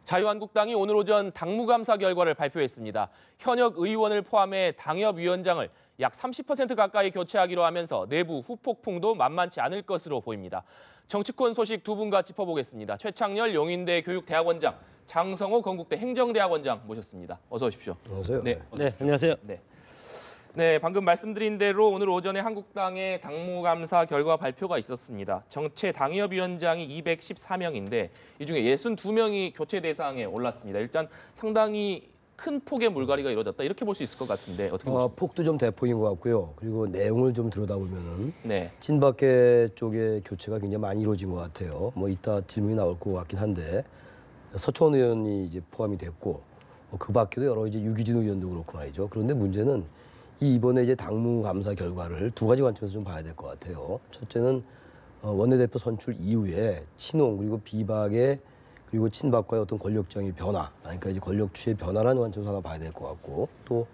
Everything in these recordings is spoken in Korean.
자유한국당이 오늘 오전 당무감사 결과를 발표했습니다. 현역 의원을 포함해 당협위원장을 약 30% 가까이 교체하기로 하면서 내부 후폭풍도 만만치 않을 것으로 보입니다. 정치권 소식 두 분과 짚어보겠습니다. 최창렬 용인대 교육대학원장, 장성호 건국대 행정대학원장 모셨습니다. 어서 오십시오. 안녕하세요. 네, 안녕하세요. 네, 방금 말씀드린 대로 오늘 오전에 한국당의 당무감사 결과 발표가 있었습니다. 정체 당협위원장이 214명인데 이 중에 62명이 교체 대상에 올랐습니다. 일단 상당히 큰 폭의 물갈이가 이루어졌다 이렇게 볼 수 있을 것 같은데 어떻게 보십니까? 폭도 좀 대폭인 것 같고요. 그리고 내용을 좀 들여다보면은 네. 친박계 쪽의 교체가 굉장히 많이 이루어진 것 같아요. 뭐 이따 질문이 나올 것 같긴 한데 서초원 의원이 이제 포함이 됐고 그 밖에도 여러 이제 유기준 의원도 그렇고 말이죠. 그런데 문제는 이번에 이제 당무감사 결과를 두 가지 관점에서 좀 봐야 될 것 같아요. 첫째는 원내대표 선출 이후에 친홍 그리고 비박의 그리고 친박과의 어떤 권력정의 변화, 그러니까 이제 권력추의 변화라는 관점에서 하나 봐야 될 것 같고 또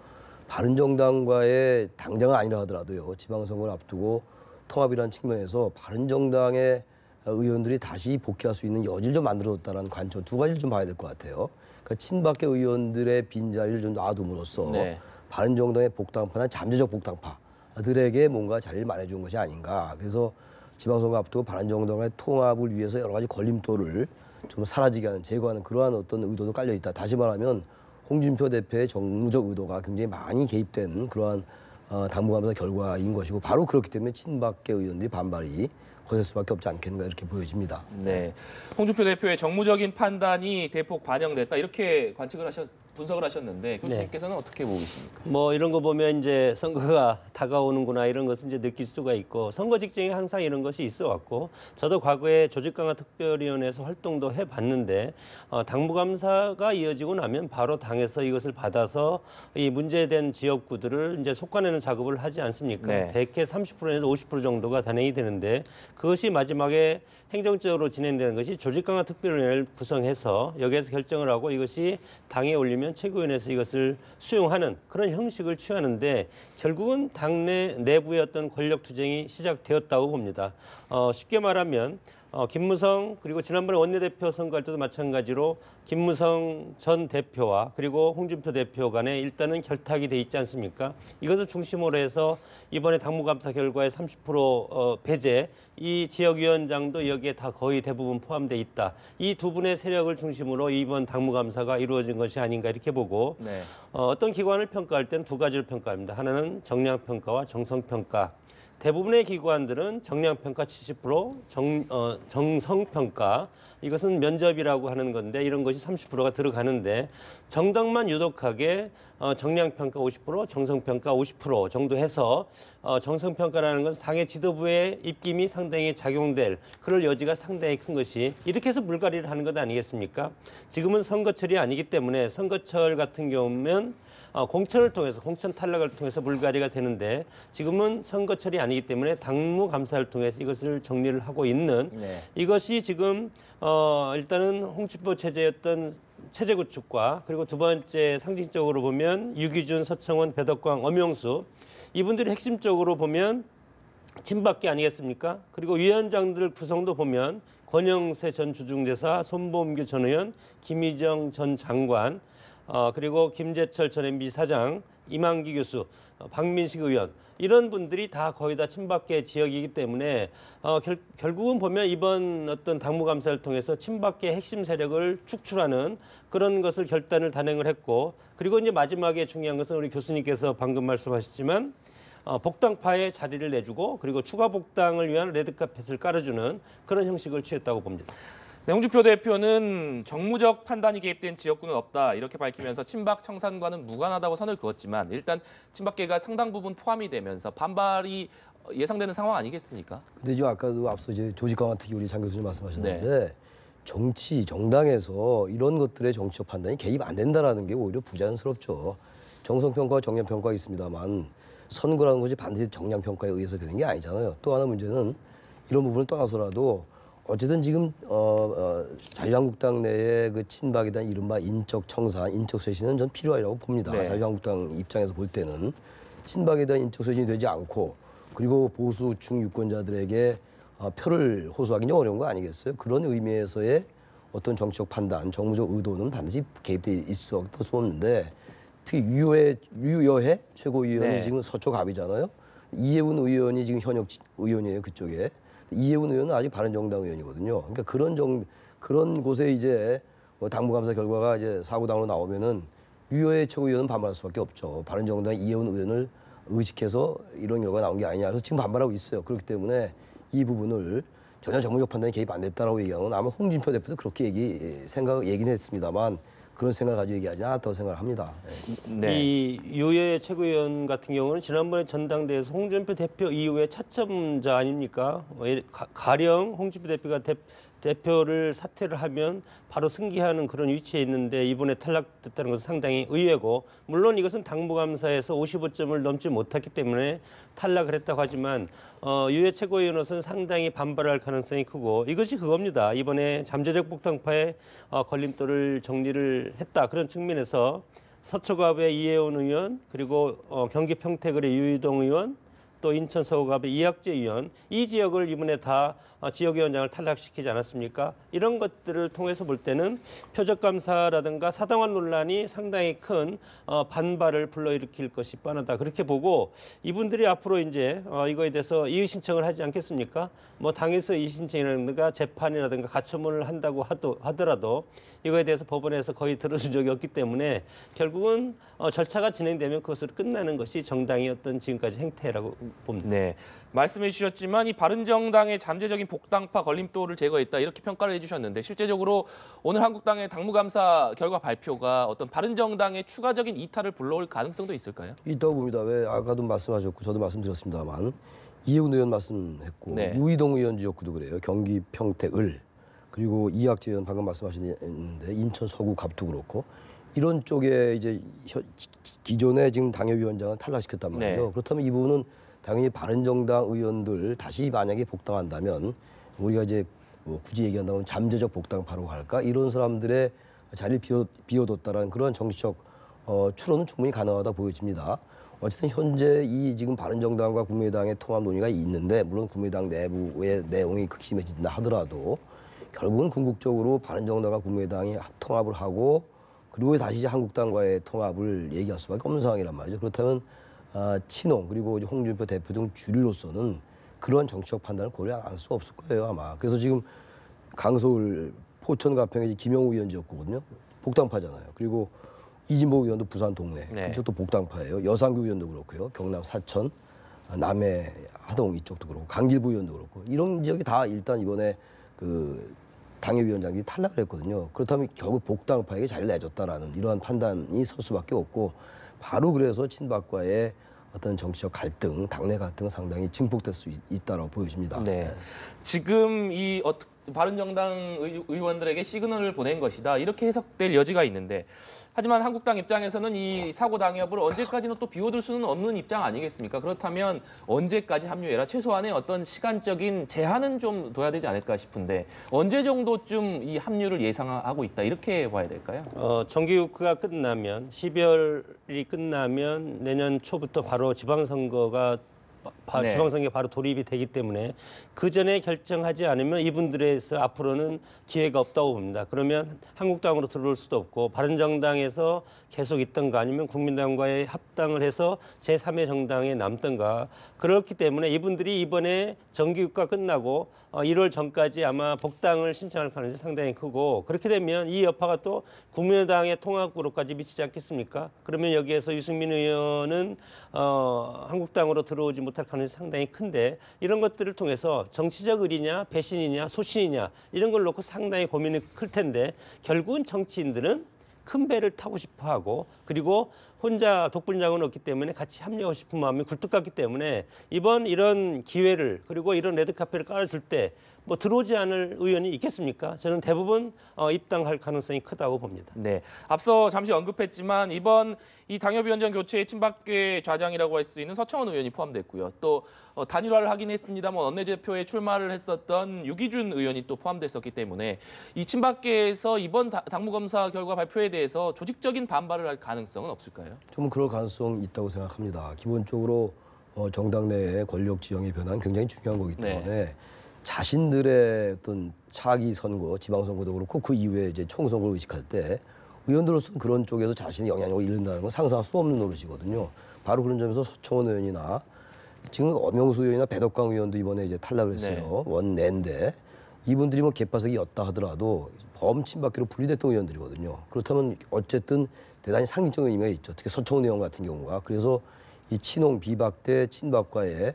바른정당과의 당장은 아니라 하더라도요. 지방선거를 앞두고 통합이라는 측면에서 바른정당의 의원들이 다시 복귀할 수 있는 여지를 좀 만들어줬다는 관점 두 가지를 좀 봐야 될 것 같아요. 그러니까 친박계 의원들의 빈자리를 좀 놔둠으로써 네. 바른정당의 복당파나 잠재적 복당파들에게 뭔가 자리를 마련해준 것이 아닌가. 그래서 지방선거 앞두고 바른정당의 통합을 위해서 여러 가지 걸림돌을 좀 사라지게 하는, 제거하는 그러한 어떤 의도도 깔려 있다. 다시 말하면 홍준표 대표의 정무적 의도가 굉장히 많이 개입된 그러한 당무감사 결과인 것이고 바로 그렇기 때문에 친박계 의원들이 반발이 거셀 수밖에 없지 않겠는가 이렇게 보여집니다. 네, 홍준표 대표의 정무적인 판단이 대폭 반영됐다 이렇게 분석을 하셨는데 교수님께서는 어떻게 보고 계십니까? 뭐 이런 거 보면 이제 선거가 다가오는구나 이런 것을 이제 느낄 수가 있고 선거 직전에 항상 이런 것이 있어 왔고 저도 과거에 조직강화 특별위원회에서 활동도 해봤는데 당무감사가 이어지고 나면 바로 당에서 이것을 받아서 이 문제된 지역구들을 이제 속아내는 작업을 하지 않습니까? 네. 대개 30%에서 50% 정도가 단행이 되는데 그것이 마지막에 행정적으로 진행되는 것이 조직강화 특별위원회를 구성해서 여기에서 결정을 하고 이것이 당에 올리면 최고위원회에서 이것을 수용하는 그런 형식을 취하는데 결국은 당내 내부의 어떤 권력 투쟁이 시작되었다고 봅니다. 쉽게 말하면 김무성 그리고 지난번에 원내대표 선거할 때도 마찬가지로 김무성 전 대표와 그리고 홍준표 대표 간에 일단은 결탁이 돼 있지 않습니까? 이것을 중심으로 해서 이번에 당무감사 결과에 30% 배제, 이 지역위원장도 여기에 다 거의 대부분 포함돼 있다. 이 두 분의 세력을 중심으로 이번 당무감사가 이루어진 것이 아닌가 이렇게 보고 네. 어떤 기관을 평가할 때는 두 가지를 평가합니다. 하나는 정량평가와 정성평가. 대부분의 기관들은 정량평가 70%, 정성평가 이것은 면접이라고 하는 건데 이런 것이 30%가 들어가는데 정당만 유독하게 정량평가 50%, 정성평가 50% 정도 해서 정성평가라는 것은 당의 지도부의 입김이 상당히 작용될 그럴 여지가 상당히 큰 것이 이렇게 해서 물갈이를 하는 것 아니겠습니까? 지금은 선거철이 아니기 때문에 선거철 같은 경우면 공천을 통해서 공천 탈락을 통해서 물갈이가 되는데 지금은 선거철이 아니기 때문에 당무감사를 통해서 이것을 정리를 하고 있는 이것이 지금 일단은 홍준표 체제였던 체제 구축과 그리고 두 번째 상징적으로 보면 유기준, 서청원, 배덕광, 엄영수 이분들이 핵심적으로 보면 친박계 아니겠습니까? 그리고 위원장들 구성도 보면 권영세 전 주중대사, 손범규 전 의원, 김희정 전 장관 그리고 김재철 전 MB 사장, 이만기 교수, 박민식 의원 이런 분들이 다 거의 다 친박계 지역이기 때문에 결국은 보면 이번 어떤 당무감사를 통해서 친박계 핵심 세력을 축출하는 그런 것을 결단을 단행을 했고 그리고 이제 마지막에 중요한 것은 우리 교수님께서 방금 말씀하셨지만 복당파에 자리를 내주고 그리고 추가 복당을 위한 레드카펫을 깔아주는 그런 형식을 취했다고 봅니다. 네, 홍준표 대표는 정무적 판단이 개입된 지역구는 없다 이렇게 밝히면서 친박 청산과는 무관하다고 선을 그었지만 일단 친박계가 상당 부분 포함이 되면서 반발이 예상되는 상황 아니겠습니까? 근데 지금 아까도 앞서 이제 조직강화 특히 우리 장 교수님 말씀하셨는데 정치, 정당에서 이런 것들의 정치적 판단이 개입 안 된다라는 게 오히려 부자연스럽죠. 정성평가와 정량평가가 있습니다만 선거라는 것이 반드시 정량평가에 의해서 되는 게 아니잖아요. 또 하나 문제는 이런 부분을 떠나서라도 어쨌든 지금 자유한국당 내에 그 친박에 대한 이른바 인적 청산, 인적 쇄신은 전 필요하다고 봅니다. 네. 자유한국당 입장에서 볼 때는 친박에 대한 인적 쇄신이 되지 않고 그리고 보수층 유권자들에게 표를 호소하기는 어려운 거 아니겠어요? 그런 의미에서의 어떤 정치적 판단, 정무적 의도는 반드시 개입돼 있을 수 없는데 특히 유여해 최고위원이 네. 지금 서초갑이잖아요. 이해운 의원이 지금 현역 의원이에요 그쪽에. 이해운 의원은 아직 바른정당 의원이거든요. 그러니까 그런 곳에 이제 뭐 당무감사 결과가 이제 사고당으로 나오면은 유여해 최고위원은 반발할 수밖에 없죠. 바른정당 이해운 의원을 의식해서 이런 결과가 나온 게 아니냐. 그래서 지금 반발하고 있어요. 그렇기 때문에 이 부분을 전혀 정무적 판단이 개입 안 됐다라고 얘기하는 건 아마 홍준표 대표도 그렇게 얘기는 했습니다만 그런 생각을 가지고 얘기하지 않았다고 생각을 합니다. 네. 이 유해 최고위원 같은 경우는 지난번에 전당대회에서 홍준표 대표 이후에 차점자 아닙니까? 가령 홍준표 대표가 대표를 사퇴를 하면 바로 승계하는 그런 위치에 있는데 이번에 탈락됐다는 것은 상당히 의외고, 물론 이것은 당무감사에서 55점을 넘지 못했기 때문에 탈락을 했다고 하지만 유해 최고위원으로서는 상당히 반발할 가능성이 크고, 이것이 그겁니다. 이번에 잠재적 복당파의 걸림돌을 정리를 했다. 그런 측면에서 서초갑의 이해원 의원, 그리고 경기 평택을의 유희동 의원, 또 인천 서구갑의 이학재 의원, 이 지역을 이번에 다 지역위원장을 탈락시키지 않았습니까? 이런 것들을 통해서 볼 때는 표적감사라든가 사당원 논란이 상당히 큰 반발을 불러일으킬 것이 뻔하다. 그렇게 보고 이분들이 앞으로 이제 이거에 대해서 이의 신청을 하지 않겠습니까? 뭐 당에서 이의 신청이라든가 재판이라든가 가처분을 한다고 하더라도 이거에 대해서 법원에서 거의 들어준 적이 없기 때문에 결국은 절차가 진행되면 그것으로 끝나는 것이 정당의 어떤 지금까지 행태라고 봅니다. 네. 말씀해 주셨지만 이 바른정당의 잠재적인 복당파 걸림돌을 제거했다 이렇게 평가를 해주셨는데 실제적으로 오늘 한국당의 당무감사 결과 발표가 어떤 바른정당의 추가적인 이탈을 불러올 가능성도 있을까요? 있다고 봅니다. 왜 아까도 말씀하셨고 저도 말씀드렸습니다만 이해운 의원 말씀했고 네. 유희동 의원 지역구도 그래요. 경기 평택을 그리고 이학재 의원 방금 말씀하셨는데 인천 서구갑도 그렇고 이런 쪽에 이제 기존의 지금 당협위원장을 탈락시켰단 말이죠. 네. 그렇다면 이 부분은 당연히 바른정당 의원들 다시 만약에 복당한다면 우리가 이제 뭐 굳이 얘기한다면 잠재적 복당파로 갈까 이런 사람들의 자리를 비워뒀다라는 그런 정치적 추론은 충분히 가능하다 보여집니다. 어쨌든 현재 이 지금 바른정당과 국민의당의 통합 논의가 있는데 물론 국민의당 내부의 내용이 극심해진다 하더라도 결국은 궁극적으로 바른정당과 국민의당이 합통합을 하고 그리고 다시 이제 한국당과의 통합을 얘기할 수밖에 없는 상황이란 말이죠. 그렇다면 친홍 그리고 이제 홍준표 대표 등 주류로서는 그런 정치적 판단을 고려 안 할 수가 없을 거예요 아마. 그래서 지금 강서울 포천 가평의 김영우 의원 지역구거든요. 복당파잖아요. 그리고 이진복 의원도 부산 동네 네. 그쪽도 복당파예요. 여상규 의원도 그렇고요. 경남 사천, 남해 하동 이쪽도 그렇고 강길부 의원도 그렇고 이런 지역이 다 일단 이번에 그 당협위원장이 탈락을 했거든요. 그렇다면 결국 복당파에게 자리를 내줬다라는 이러한 판단이 설 수밖에 없고 바로 그래서 친박과의 어떤 정치적 갈등, 당내 갈등 상당히 증폭될 수 있다고 보여집니다. 네. 지금 이 바른정당 의원들에게 시그널을 보낸 것이다. 이렇게 해석될 여지가 있는데 하지만 한국당 입장에서는 이 사고 당협을 언제까지는 또 비워둘 수는 없는 입장 아니겠습니까? 그렇다면 언제까지 합류해라? 최소한의 어떤 시간적인 제한은 좀 둬야 되지 않을까 싶은데 언제 정도쯤 이 합류를 예상하고 있다. 이렇게 봐야 될까요? 정기국회가 끝나면 12월이 끝나면 내년 초부터 바로 지방선거가 네. 지방선거에 바로 돌입이 되기 때문에 그 전에 결정하지 않으면 이분들에서 앞으로는 기회가 없다고 봅니다. 그러면 한국당으로 들어올 수도 없고 바른정당에서 계속 있던가 아니면 국민당과의 합당을 해서 제3의 정당에 남던가 그렇기 때문에 이분들이 이번에 정기국회가 끝나고 1월 전까지 아마 복당을 신청할 가능성이 상당히 크고 그렇게 되면 이 여파가 또 국민의당의 통합으로까지 미치지 않겠습니까? 그러면 여기에서 유승민 의원은 한국당으로 들어오지 못할 가능성이 상당히 큰데 이런 것들을 통해서 정치적 의리냐 배신이냐 소신이냐 이런 걸 놓고 상당히 고민이 클 텐데 결국은 정치인들은 큰 배를 타고 싶어하고 그리고 혼자 독불장은 없기 때문에 같이 합류하고 싶은 마음이 굴뚝 같기 때문에 이번 이런 기회를 그리고 이런 레드카페를 깔아줄 때 뭐 들어오지 않을 의원이 있겠습니까? 저는 대부분 입당할 가능성이 크다고 봅니다. 네, 앞서 잠시 언급했지만 이번 이 당협위원장 교체에 친박계 좌장이라고 할 수 있는 서청원 의원이 포함됐고요. 또 단일화를 하긴 했습니다만 원내대표에 출마를 했었던 유기준 의원이 또 포함됐었기 때문에 이 친박계에서 이번 당무검사 결과 발표에 대해서 조직적인 반발을 할 가능성은 없을까요? 좀 그럴 가능성이 있다고 생각합니다. 기본적으로 정당 내의 권력 지형의 변화는 굉장히 중요한 거기 때문에 자신들의 어떤 차기 선거, 지방선거도 그렇고 그 이후에 이제 총선거를 의식할 때 의원들로서는 그런 쪽에서 자신의 영향력을 잃는다는 건 상상할 수 없는 노릇이거든요. 바로 그런 점에서 서청원 의원이나 지금 엄영수 의원이나 배덕광 의원도 이번에 이제 탈락을 했어요. 네. 원내인데 이분들이 뭐 개파색이었다 하더라도 범친박계로 분리됐던 의원들이거든요. 그렇다면 어쨌든 대단히 상징적인 의미가 있죠. 특히 서청원 의원 같은 경우가. 그래서 이 친홍 비박 대 친박과의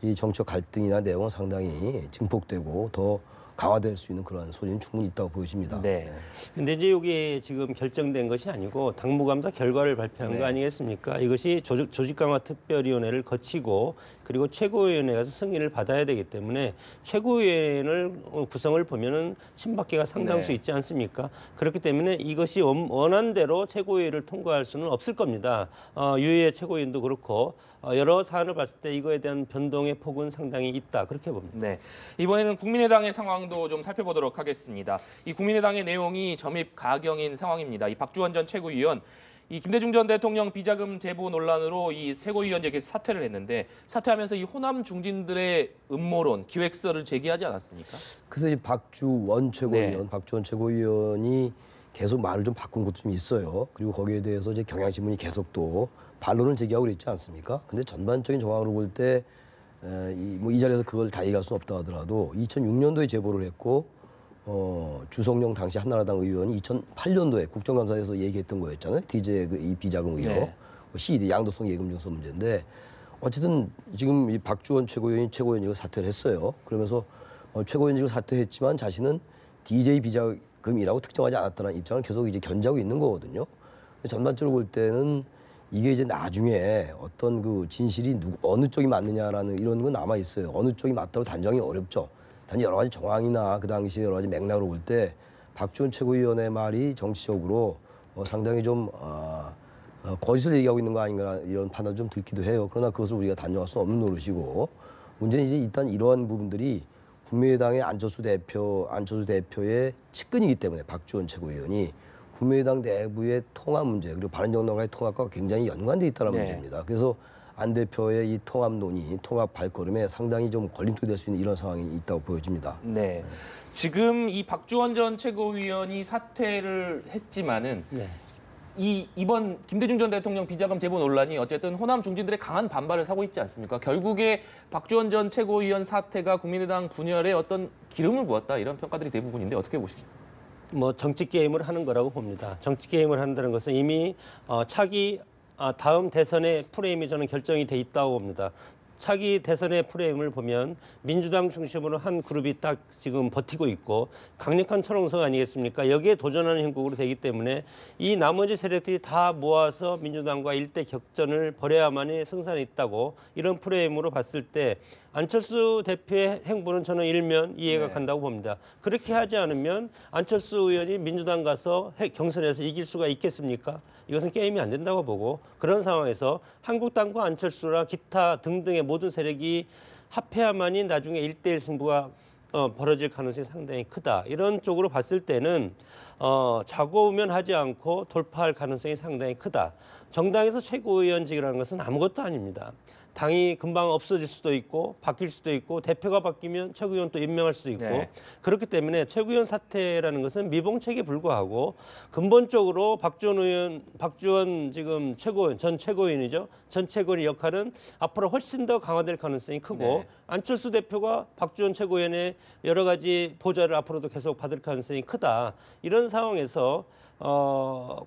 이 정치적 갈등이나 내용은 상당히 증폭되고 더 강화될 수 있는 그런 소지는 충분히 있다고 보여집니다. 네. 근데 이제 이게 지금 결정된 것이 아니고 당무감사 결과를 발표한 거 아니겠습니까? 이것이 조직강화특별위원회를 거치고 그리고 최고위원회에서 승인을 받아야 되기 때문에 최고위원을 구성을 보면은 친박계가 상당수 있지 않습니까? 그렇기 때문에 이것이 원안대로 최고위를 통과할 수는 없을 겁니다. 유해 최고위원도 그렇고 여러 사안을 봤을 때 이거에 대한 변동의 폭은 상당히 있다 그렇게 봅니다. 네, 이번에는 국민의당의 상황도 좀 살펴보도록 하겠습니다. 이 국민의당의 내용이 점입 가경인 상황입니다. 이 박주원 전 최고위원, 이 김대중 전 대통령 비자금 제보 논란으로 이 최고위원직에서 사퇴를 했는데 사퇴하면서 이 호남 중진들의 음모론, 기획서를 제기하지 않았습니까? 그래서 이 박주원 최고위원이 계속 말을 좀 바꾼 것도 좀 있어요. 그리고 거기에 대해서 이제 경향신문이 계속 또 반론을 제기하고 있지 않습니까? 근데 전반적인 정황으로 볼 때 이 자리에서 그걸 다 얘기할 수는 없다 하더라도 2006년도에 제보를 했고 주성영 당시 한나라당 의원이 2008년도에 국정감사에서 얘기했던 거였잖아요. DJ 이 비자금 의혹, CD 양도성 예금 증서 문제인데 어쨌든 지금 이 박주원 최고위원이 최고위원직을 사퇴를 했어요. 그러면서 최고위원직을 사퇴했지만 자신은 DJ 비자금이라고 특정하지 않았다는 입장을 계속 이제 견지하고 있는 거거든요. 전반적으로 볼 때는 이게 이제 나중에 어떤 그 진실이 어느 쪽이 맞느냐라는 이런 건 남아 있어요. 어느 쪽이 맞다고 단정이 어렵죠. 단지 여러 가지 정황이나 그 당시에 여러 가지 맥락으로 볼 때 박주원 최고위원의 말이 정치적으로 상당히 좀 거짓을 얘기하고 있는 거 아닌가 이런 판단 좀 들기도 해요. 그러나 그것을 우리가 단정할 수 없는 노릇이고 문제는 이제 일단 이러한 부분들이 국민의당의 안철수 대표의 측근이기 때문에 박주원 최고위원이 국민의당 내부의 통합 문제 그리고 바른정당과의 통합과 굉장히 연관돼 있다는 문제입니다. 그래서 안 대표의 이 통합 논의, 통합 발걸음에 상당히 좀 걸림돌이 될 수 있는 이런 상황이 있다고 보여집니다. 네. 지금 이 박주원 전 최고위원이 사퇴를 했지만은 이번 김대중 전 대통령 비자금 제보 논란이 어쨌든 호남 중진들의 강한 반발을 사고 있지 않습니까? 결국에 박주원 전 최고위원 사퇴가 국민의당 분열에 어떤 기름을 부었다 이런 평가들이 대부분인데 어떻게 보시죠? 뭐 정치 게임을 하는 거라고 봅니다. 정치 게임을 한다는 것은 이미 차기 다음 대선의 프레임이 저는 결정이 돼 있다고 봅니다. 차기 대선의 프레임을 보면 민주당 중심으로 한 그룹이 딱 지금 버티고 있고 강력한 철옹성 아니겠습니까? 여기에 도전하는 형국으로 되기 때문에 이 나머지 세력들이 다 모아서 민주당과 일대 격전을 벌여야만이 승산이 있다고 이런 프레임으로 봤을 때 안철수 대표의 행보는 저는 일면 이해가 간다고 봅니다. 그렇게 하지 않으면 안철수 의원이 민주당 가서 경선에서 이길 수가 있겠습니까? 이것은 게임이 안 된다고 보고 그런 상황에서 한국당과 안철수라 기타 등등의 모든 세력이 합해야만이 나중에 1대1 승부가 벌어질 가능성이 상당히 크다. 이런 쪽으로 봤을 때는 좌고우면하지 않고 돌파할 가능성이 상당히 크다. 정당에서 최고위원직이라는 것은 아무것도 아닙니다. 당이 금방 없어질 수도 있고 바뀔 수도 있고 대표가 바뀌면 최고위원 또 임명할 수도 있고 그렇기 때문에 최고위원 사퇴라는 것은 미봉책에 불과하고 근본적으로 박주원 지금 전 최고위원이죠. 전 최고위원의 역할은 앞으로 훨씬 더 강화될 가능성이 크고 안철수 대표가 박주원 최고위원의 여러 가지 보좌를 앞으로도 계속 받을 가능성이 크다. 이런 상황에서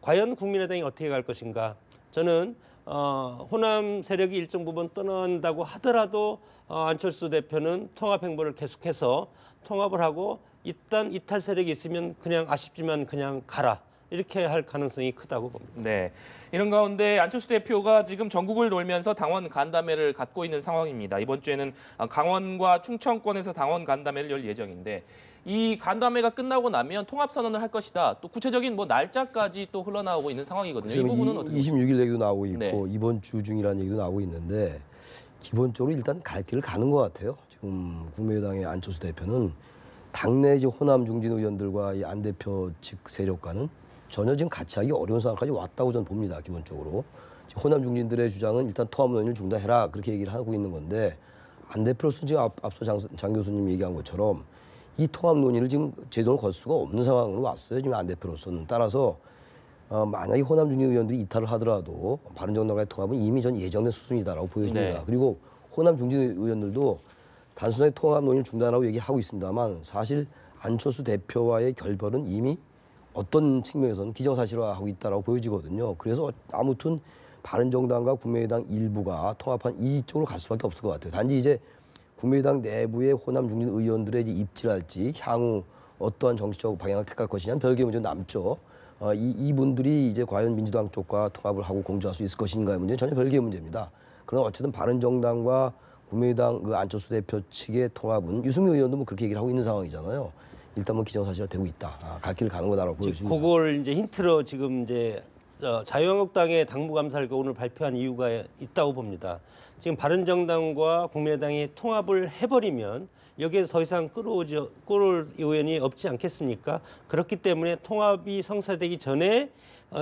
과연 국민의당이 어떻게 갈 것인가? 저는 호남 세력이 일정 부분 떠난다고 하더라도 안철수 대표는 통합 행보를 계속해서 통합을 하고 일단 이탈 세력이 있으면 그냥 아쉽지만 그냥 가라. 이렇게 할 가능성이 크다고 봅니다. 네, 이런 가운데 안철수 대표가 지금 전국을 돌면서 당원 간담회를 갖고 있는 상황입니다. 이번 주에는 강원과 충청권에서 당원 간담회를 열 예정인데 이 간담회가 끝나고 나면 통합 선언을 할 것이다. 또 구체적인 뭐 날짜까지 또 흘러나오고 있는 상황이거든요. 이 부분은 어떻게 26일 얘기도 나오고 있고 이번 주 중이라는 얘기도 나오고 있는데 기본적으로 일단 갈 길을 가는 것 같아요. 지금 국민의당의 안철수 대표는 당내 이제 호남 중진 의원들과 이 안 대표 측 세력과는 전혀 지금 같이 하기 어려운 상황까지 왔다고 저는 봅니다. 기본적으로. 호남 중진들의 주장은 일단 통합 논의를 중단해라 그렇게 얘기를 하고 있는 건데 안 대표로서 지금 앞서 장 교수님 얘기한 것처럼 이 통합 논의를 지금 제대로 걸 수가 없는 상황으로 왔어요. 지금 안 대표로서는. 따라서 만약에 호남 중진 의원들이 이탈을 하더라도 바른정당과의 통합은 이미 전 예정된 수준이다라고 보여집니다. 네. 그리고 호남 중진 의원들도 단순하게 통합 논의를 중단하고 얘기하고 있습니다만 사실 안철수 대표와의 결별은 이미 어떤 측면에서는 기정사실화하고 있다라고 보여지거든요. 그래서 아무튼 바른정당과 국민의당 일부가 통합한 이쪽으로 갈 수밖에 없을 것 같아요. 단지 이제 국민의당 내부의 호남 중진 의원들의 이제 입지랄지 향후 어떠한 정치적 방향을 택할 것이냐는 별개의 문제 남죠. 이분들이 이제 과연 민주당 쪽과 통합을 하고 공조할 수 있을 것인가의 문제는 전혀 별개의 문제입니다. 그러나 어쨌든 바른정당과 국민의당 그 안철수 대표 측의 통합은 유승민 의원도 뭐 그렇게 얘기를 하고 있는 상황이잖아요. 일단 뭐 기정사실화 되고 있다. 갈 길을 가는 거다라고 보여집니다. 그걸 이제 힌트로 지금 이제 자유한국당의 당무감사를 오늘 발표한 이유가 있다고 봅니다. 지금 바른정당과 국민의당이 통합을 해버리면 여기에서 더 이상 끌어올 의원이 없지 않겠습니까? 그렇기 때문에 통합이 성사되기 전에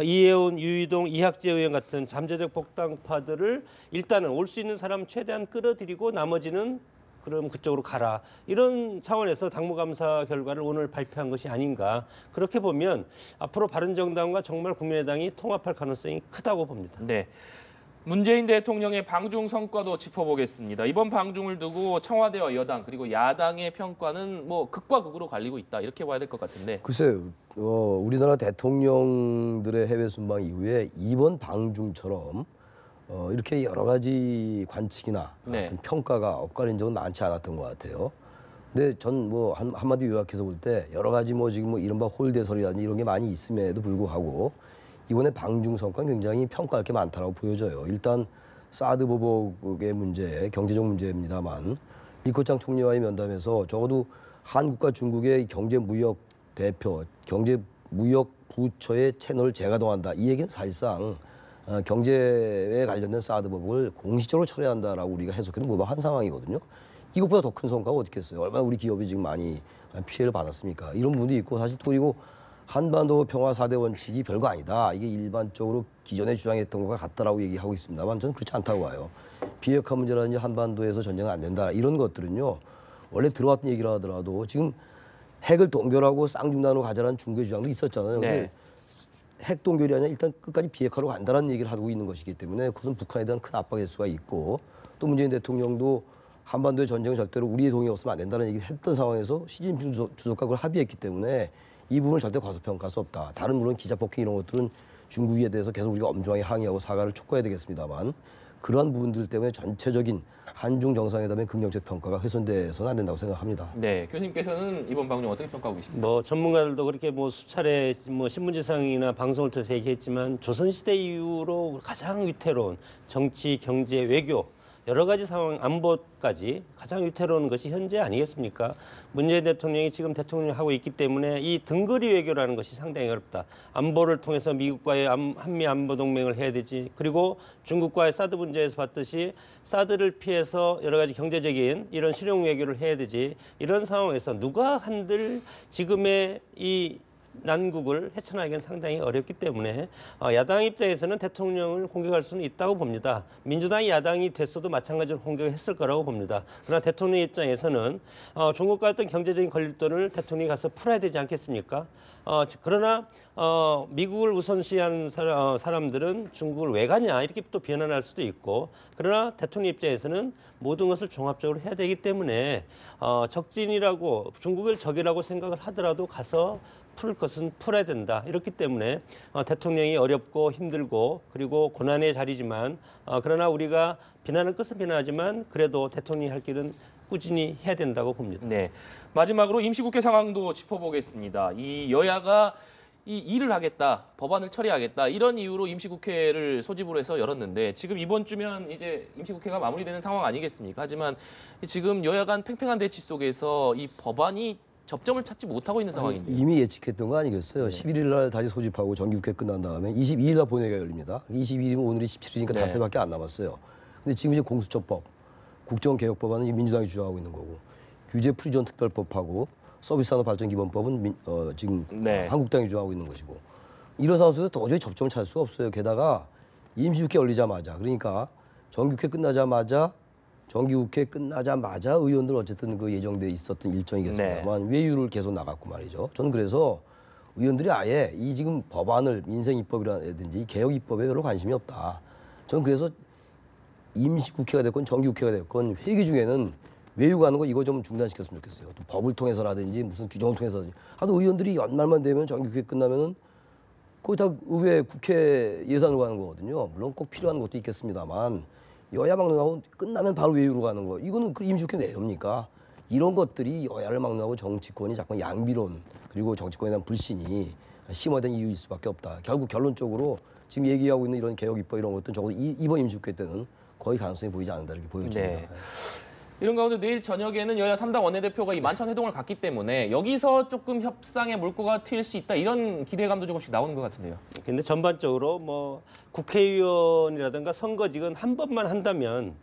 이혜원, 유희동, 이학재 의원 같은 잠재적 복당파들을 일단은 올 수 있는 사람 최대한 끌어들이고 나머지는 그럼 그쪽으로 가라. 이런 차원에서 당무감사 결과를 오늘 발표한 것이 아닌가. 그렇게 보면 앞으로 바른정당과 정말 국민의당이 통합할 가능성이 크다고 봅니다. 네. 문재인 대통령의 방중 성과도 짚어보겠습니다. 이번 방중을 두고 청와대와 여당 그리고 야당의 평가는 뭐 극과 극으로 갈리고 있다. 이렇게 봐야 될 것 같은데. 글쎄요. 우리나라 대통령들의 해외 순방 이후에 이번 방중처럼 이렇게 여러 가지 관측이나 네. 어떤 평가가 엇갈린 적은 많지 않았던 것 같아요. 근데 전 뭐 한마디 요약해서 볼 때 여러 가지 뭐 지금 뭐 이른바 홀대설이라든지 이런 게 많이 있음에도 불구하고 이번에 방중 성과는 굉장히 평가할 게 많다라고 보여져요. 일단 사드 보복의 문제, 경제적 문제입니다만 리커창 총리와의 면담에서 적어도 한국과 중국의 경제무역 대표, 경제무역 부처의 채널을 재가동한다. 이 얘기는 사실상 경제에 관련된 사드 보복을 공식적으로 철회한다라고 우리가 해석해도 무방한 상황이거든요. 이것보다 더 큰 성과가 어떻겠어요? 얼마나 우리 기업이 지금 많이 피해를 받았습니까? 이런 부분도 있고 사실 또 그리고 한반도 평화 4대 원칙이 별거 아니다. 이게 일반적으로 기존에 주장했던 것과 같다라고 얘기하고 있습니다만 저는 그렇지 않다고 봐요. 비핵화 문제라든지 한반도에서 전쟁은 안 된다. 이런 것들은요. 원래 들어왔던 얘기를 하더라도 지금 핵을 동결하고 쌍중단으로 가자라는 중국의 주장도 있었잖아요. 네. 근데 핵 동결이 아니라 일단 끝까지 비핵화로 간다는 얘기를 하고 있는 것이기 때문에 그것은 북한에 대한 큰 압박일 수가 있고 또 문재인 대통령도 한반도의 전쟁은 절대로 우리의 동의 없으면 안 된다는 얘기를 했던 상황에서 시진핑 주석과 그걸 합의했기 때문에 이 부분을 절대 과소평가할 수 없다. 다른 물론 기자 폭행 이런 것들은 중국에 대해서 계속 우리가 엄중하게 항의하고 사과를 촉구해야 되겠습니다만 그러한 부분들 때문에 전체적인 한중 정상회담의 긍정적 평가가 훼손돼서는 안 된다고 생각합니다. 네, 교수님께서는 이번 방중 어떻게 평가하고 계십니까? 뭐 전문가들도 그렇게 뭐 수차례 뭐 신문지상이나 방송을 통해서 얘기했지만 조선시대 이후로 가장 위태로운 정치, 경제, 외교 여러 가지 상황 안보까지 가장 위태로운 것이 현재 아니겠습니까? 문재인 대통령이 지금 대통령하고 있기 때문에 이 등거리 외교라는 것이 상당히 어렵다. 안보를 통해서 미국과의 한미 안보 동맹을 해야 되지. 그리고 중국과의 사드 문제에서 봤듯이 사드를 피해서 여러 가지 경제적인 이런 실용 외교를 해야 되지. 이런 상황에서 누가 한들 지금의 이 난국을 헤쳐나가기는 상당히 어렵기 때문에 야당 입장에서는 대통령을 공격할 수는 있다고 봅니다. 민주당이 야당이 됐어도 마찬가지로 공격했을 거라고 봅니다. 그러나 대통령 입장에서는 중국과 어떤 경제적인 걸림돌을 대통령이 가서 풀어야 되지 않겠습니까? 그러나 미국을 우선시하는 사람들은 중국을 왜 가냐 이렇게 또 비난할 수도 있고 그러나 대통령 입장에서는 모든 것을 종합적으로 해야 되기 때문에 적진이라고 중국을 적이라고 생각을 하더라도 가서 풀 것은 풀어야 된다. 이렇기 때문에 대통령이 어렵고 힘들고 그리고 고난의 자리지만 그러나 우리가 비난할 것은 비난하지만 그래도 대통령이 할 길은 꾸준히 해야 된다고 봅니다. 네, 마지막으로 임시국회 상황도 짚어보겠습니다. 이 여야가 이 일을 하겠다, 법안을 처리하겠다 이런 이유로 임시국회를 소집으로 해서 열었는데 지금 이번 주면 이제 임시국회가 마무리되는 상황 아니겠습니까? 하지만 지금 여야 간 팽팽한 대치 속에서 이 법안이 접점을 찾지 못하고 있는 상황인데 이미 예측했던 거 아니겠어요? 11일 날 다시 소집하고 정기국회 끝난 다음에 22일 날 본회의가 열립니다. 22일이면 오늘이 17일이니까 네. 닷새밖에 안 남았어요. 근데 지금 이제 공수처법, 국정개혁법안은 민주당이 주장하고 있는 거고 규제 프리전 특별법하고 서비스산업발전기본법은 지금 네. 한국당이 주장하고 있는 것이고 이런 상황 속에서 도저히 접점을 찾을 수가 없어요. 게다가 임시국회 열리자마자 그러니까 정기국회 끝나자마자 정기국회 끝나자마자 의원들 어쨌든 그 예정돼 있었던 일정이겠습니다만 외유를 계속 나갔고 말이죠. 저는 그래서 의원들이 아예 이 지금 법안을 민생 입법이라든지 개혁 입법에 별로 관심이 없다. 저는 그래서 임시국회가 됐건 정기국회가 됐건 회기 중에는 외유 가는 거 이거 좀 중단시켰으면 좋겠어요. 또 법을 통해서라든지 무슨 규정을 통해서라든지. 하도 의원들이 연말만 되면 정기국회 끝나면은 거의 다 의회 국회 예산으로 가는 거거든요. 물론 꼭 필요한 것도 있겠습니다만 여야 막론하고 끝나면 바로 외유로 가는 거. 이거는 그 임시국회 왜 합니까? 이런 것들이 여야를 막론하고 정치권이 자꾸 양비론 그리고 정치권에 대한 불신이 심화된 이유일 수밖에 없다. 결국 결론적으로 지금 얘기하고 있는 이런 개혁 입법 이런 것들은 적어도 이번 임시국회 때는 거의 가능성이 보이지 않는다 이렇게 보여집니다. 네. 이런 가운데 내일 저녁에는 여야 3당 원내대표가 이 만찬 회동을 갔기 때문에 여기서 조금 협상의 물꼬가 트일 수 있다 이런 기대감도 조금씩 나오는 것 같은데요. 근데 전반적으로 뭐 국회의원이라든가 선거직은 한 번만 한다면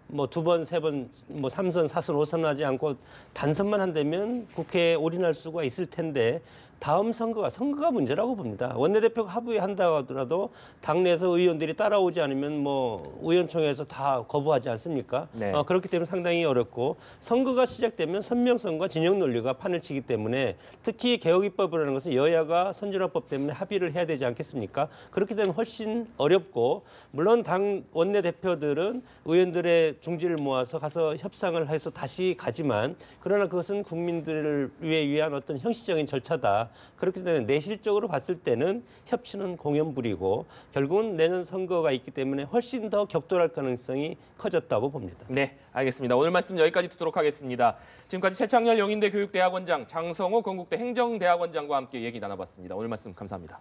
뭐 두 번, 세 번, 뭐 3선, 4선, 5선 하지 않고 단선만 한다면 국회에 올인할 수가 있을 텐데 다음 선거가 문제라고 봅니다. 원내대표가 합의한다 하더라도 당내에서 의원들이 따라오지 않으면 뭐 의원총회에서 다 거부하지 않습니까? 네. 그렇기 때문에 상당히 어렵고 선거가 시작되면 선명성과 진영 논리가 판을 치기 때문에 특히 개혁입법이라는 것은 여야가 선진화법 때문에 합의를 해야 되지 않겠습니까? 그렇게 되면 훨씬 어렵고 물론 당 원내대표들은 의원들의 중지를 모아서 가서 협상을 해서 다시 가지만 그러나 그것은 국민들을 위한 어떤 형식적인 절차다. 그렇기 때문에 내실적으로 봤을 때는 협치는 공연불이고 결국은 내년 선거가 있기 때문에 훨씬 더 격돌할 가능성이 커졌다고 봅니다. 네, 알겠습니다. 오늘 말씀 여기까지 듣도록 하겠습니다. 지금까지 최창렬 영인대 교육대학원장, 장성호 건국대 행정대학원장과 함께 얘기 나눠봤습니다. 오늘 말씀 감사합니다.